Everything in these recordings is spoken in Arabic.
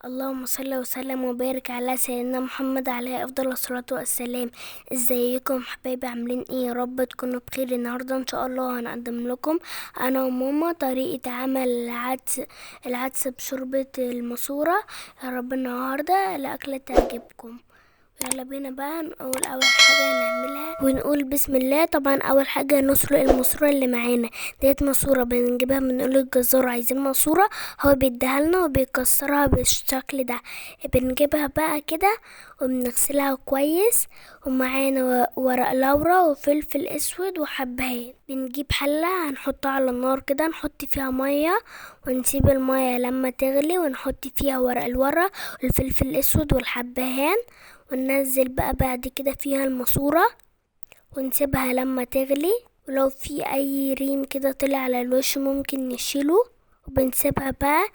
اللهم صل وسلم وبارك على سيدنا محمد عليه افضل الصلاة والسلام. ازيكم حبايبي؟ عاملين ايه؟ يا رب تكونوا بخير. النهارده ان شاء الله هنقدم لكم انا وماما طريقة عمل العدس بشوربة الماسورة. يا رب النهارده الاكلة تعجبكم. يلا بينا بقى نقول اول حاجه هنعملها ونقول بسم الله. طبعا اول حاجه نسلق الماسوره اللي معانا ديت. ماسوره بنجيبها بنقول الجزار عايزين ماسوره، هو بيديها لنا وبيكسرها بالشكل ده. بنجيبها بقى كده وبنغسلها كويس، ومعانا ورق لورا وفلفل اسود وحبهان. بنجيب حله هنحطها على النار كده، نحط فيها ميه ونسيب الميه لما تغلي، ونحط فيها ورق الورا والفلفل الاسود والحبهان، وننزل بقى بعد كده فيها الماسورة ونسيبها لما تغلي. ولو في اي ريم كده طلع على الوش ممكن نشيله، وبنسيبها بقى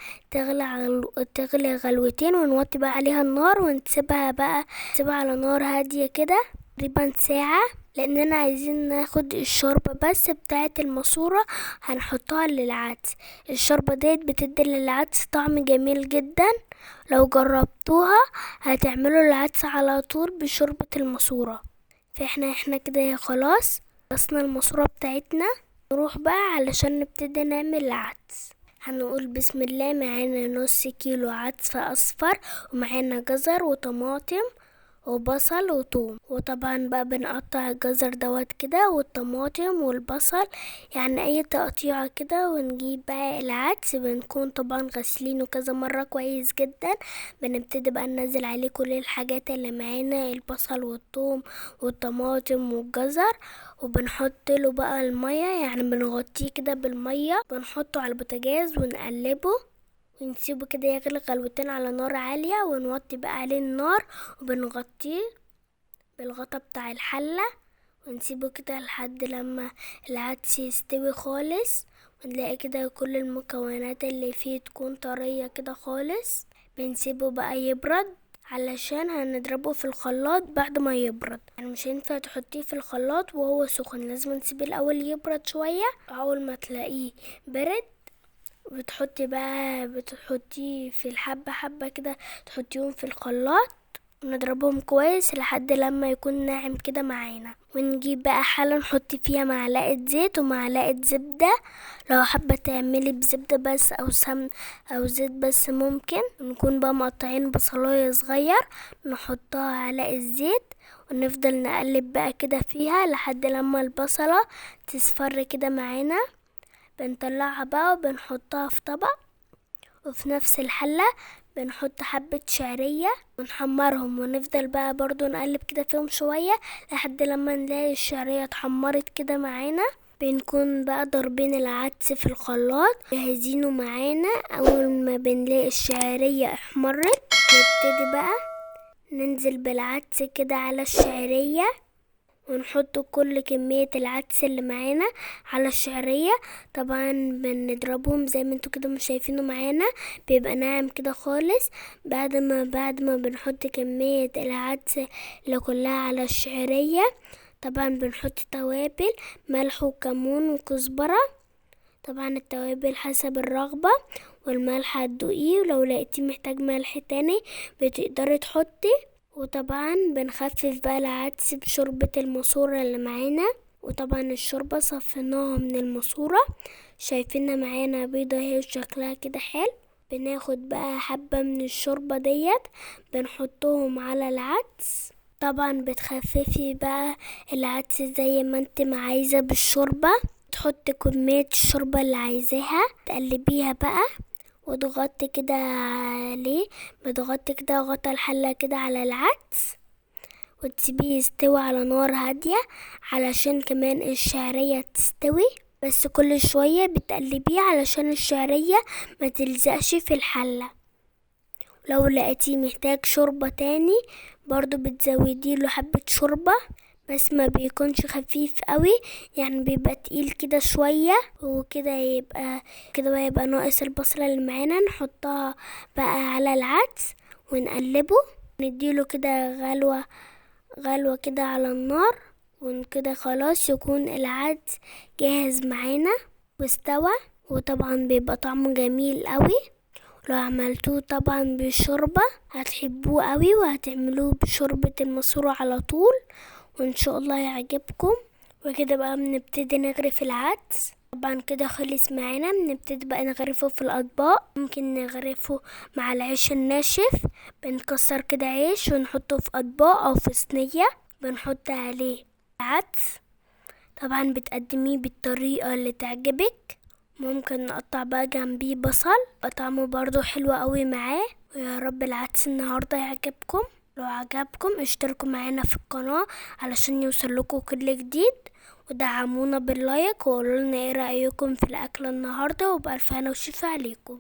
تغلي غلوتين، ونوطي بقى عليها النار ونسيبها بقى على نار هادية كده تقريبا ساعة، لاننا عايزين ناخد الشوربة بس بتاعة الماسورة هنحطها للعدس. الشوربة ديت بتدي للعدس طعم جميل جدا، لو جربتوها هتعملوا العدس على طول بشوربة الماسورة. فاحنا كده خلاص خلصنا الماسورة بتاعتنا. نروح بقى علشان نبتدي نعمل العدس. هنقول بسم الله. معانا نص كيلو عدس اصفر، ومعانا جزر وطماطم وبصل وثوم. وطبعا بقى بنقطع الجزر دوت كده والطماطم والبصل، يعني اي تقطيعة كده. ونجيب بقى العدس بنكون طبعا غسلينه كذا مرة كويس جدا. بنبتدي بقى ننزل عليه كل الحاجات اللي معانا، البصل والثوم والطماطم والجزر، وبنحط له بقى المية، يعني بنغطيه كده بالمية، بنحطه على البوتاجاز ونقلبه ونسيبه كده يغلي غلوتين على نار عالية، ونوطي بقى عليه النار وبنغطيه بالغطا بتاع الحلة، ونسيبه كده لحد لما العدس يستوي خالص، ونلاقي كده كل المكونات اللي فيه تكون طرية كده خالص. بنسيبه بقى يبرد علشان هنضربه في الخلاط بعد ما يبرد، يعني مش هينفع تحطيه في الخلاط وهو سخن، لازم نسيبه الاول يبرد شوية. اول ما تلاقيه برد بتحطيه في الحبة حبة كده، تحطيهم في الخلاط ونضربهم كويس لحد لما يكون ناعم كده معانا. ونجيب بقى حلة نحط فيها معلقة زيت ومعلقة زبدة، لو حابة تعملي بزبدة بس او سمن او زيت بس ممكن. ونكون بقى مقطعين بصلاية صغير نحطها على الزيت، ونفضل نقلب بقى كده فيها لحد لما البصلة تصفر كده معانا. بنطلعها بقى وبنحطها في طبق، وفي نفس الحلة بنحط حبة شعرية ونحمرهم، ونفضل بقى برضو نقلب كده فيهم شوية لحد لما نلاقي الشعرية اتحمرت كده معانا. بنكون بقى ضربين العدس في الخلاط جاهزينه معانا. اول ما بنلاقي الشعرية احمرت نبتدي بقى ننزل بالعدس كده على الشعرية، ونحط كل كمية العدس اللي معانا على الشعرية. طبعا بنضربهم زي ما انتوا كده مش شايفينه معانا، بيبقى ناعم كده خالص. بعد ما بنحط كمية العدس اللي كلها على الشعرية، طبعا بنحط توابل ملح وكمون وكزبرة. طبعا التوابل حسب الرغبة، والملح هتدوقيه، ولو لقيتيه محتاج ملح تاني بتقدري تحطي. وطبعا بنخفف بقى العدس بشوربة الماسورة اللي معانا. وطبعا الشوربة صفيناها من الماسورة، شايفينها معانا بيضة اهي وشكلها كده حلو. بناخد بقى حبة من الشوربة ديت بنحطهم على العدس. طبعا بتخففي بقى العدس زي ما انت ما عايزة بالشوربة، تحطي كمية الشوربة اللي عايزاها، تقلبيها بقى وتغطي كده عليه. بتغطي كده غطا الحلة كده على العدس، وتسيبيه يستوي على نار هادية علشان كمان الشعرية تستوي. بس كل شوية بتقلبيه علشان الشعرية ما تلزقش في الحلة. لو لقيتيه محتاج شوربة تاني برضو بتزوديله حبة شوربة، بس ما بيكونش خفيف قوي، يعني بيبقى تقيل كده شوية. وكده يبقى ناقص البصلة اللي معانا نحطها بقى على العدس ونقلبه، نديله كده غلوة كده على النار. وكده خلاص يكون العدس جاهز معانا واستوى. وطبعا بيبقى طعمه جميل قوي. لو عملتوه طبعا بالشوربة هتحبوه قوي، وهتعملوه بشوربة المسرو على طول، وان شاء الله يعجبكم. وكده بقى بنبتدي نغرف العدس. طبعا كده خلص معانا، بنبتدي بقى نغرفه في الاطباق. ممكن نغرفه مع العيش الناشف، بنكسر كده عيش ونحطه في اطباق او في صينية، بنحط عليه العدس. طبعا بتقدميه بالطريقة اللي تعجبك. ممكن نقطع بقى جنبيه بصل، طعمه برضو حلو قوي معاه. ويا رب العدس النهاردة يعجبكم. لو عجبكم اشتركوا معانا في القناة علشان يوصلكوا كل جديد، ودعمونا باللايك، وقولولنا ايه رأيكم في الأكل النهاردة، وبألف هنا وشفا عليكم.